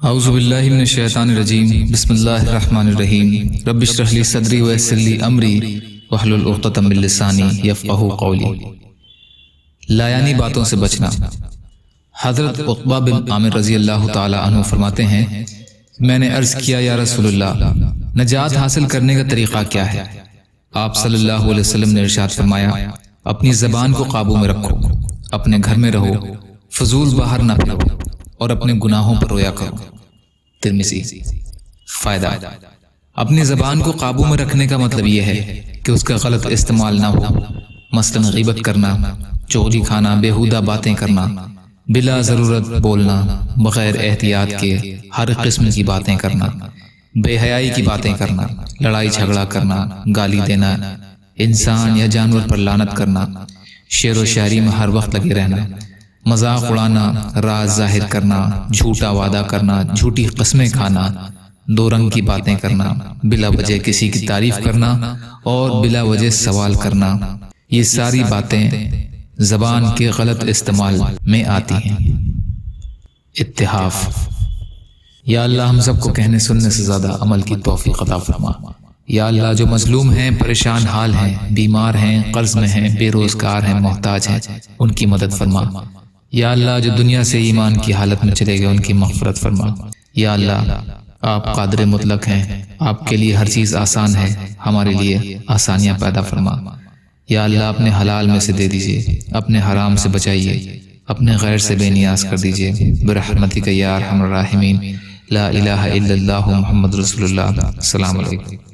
اعوذ باللہ من الشیطان الرجیم بسم اللہ الرحمن الرحیم رب اشرح لی صدری ویسر لی امری واحلل عقدۃ من لسانی یفقہوا قولی۔ لایانی باتوں سے بچنا۔ حضرت عقبہ بن عامر رضی اللہ تعالی عنہ فرماتے ہیں، میں نے عرض کیا یا رسول اللہ، نجات حاصل کرنے کا طریقہ کیا ہے؟ آپ صلی اللہ علیہ وسلم نے ارشاد فرمایا، اپنی زبان کو قابو میں رکھو، اپنے گھر میں رہو، فضول باہر نہ پھرو اور اپنے گناہوں پر رویا کرو۔ ترمذی۔ فائدہ: اپنی زبان کو قابو میں رکھنے کا مطلب یہ ہے کہ اس کا غلط استعمال نہ ہو، مثلا غیبت کرنا، چغلی کھانا، بیہودہ باتیں کرنا، بلا ضرورت بولنا، بغیر احتیاط کے ہر قسم کی باتیں کرنا، بے حیائی کی باتیں کرنا، لڑائی جھگڑا کرنا، گالی دینا، انسان یا جانور پر لعنت کرنا، شعر و شاعری میں ہر وقت لگے رہنا، مذاق اڑانا، راز ظاہر کرنا، جھوٹا وعدہ کرنا، جھوٹی قسمیں کھانا، دو رنگ کی باتیں کرنا، بلا وجہ کسی کی تعریف کرنا اور بلا وجہ سوال کرنا، یہ ساری باتیں زبان کے غلط استعمال میں آتی ہیں۔ اتحاف۔ یا اللہ ہم سب کو کہنے سننے سے زیادہ عمل کی توفیق عطا فرما۔ یا اللہ جو مظلوم ہیں، پریشان حال ہیں، بیمار ہیں، قرض میں ہیں، بے روزگار ہیں، محتاج ہیں، ان کی مدد فرما۔ یا اللہ جو دنیا سے ایمان کی حالت میں چلے گئے، ان کی مغفرت فرما۔ یا اللہ آپ قادر مطلق ہیں، آپ کے لیے ہر چیز آسان ہے، ہمارے لیے آسانیاں پیدا فرما۔ یا اللہ اپنے حلال میں سے دے دیجئے، اپنے حرام سے بچائیے، اپنے غیر سے بے نیاز کر دیجئے، برحمتک یا ارحم الراحمین۔ لا الہ الا اللہ محمد رسول اللہ۔ السلام علیکم۔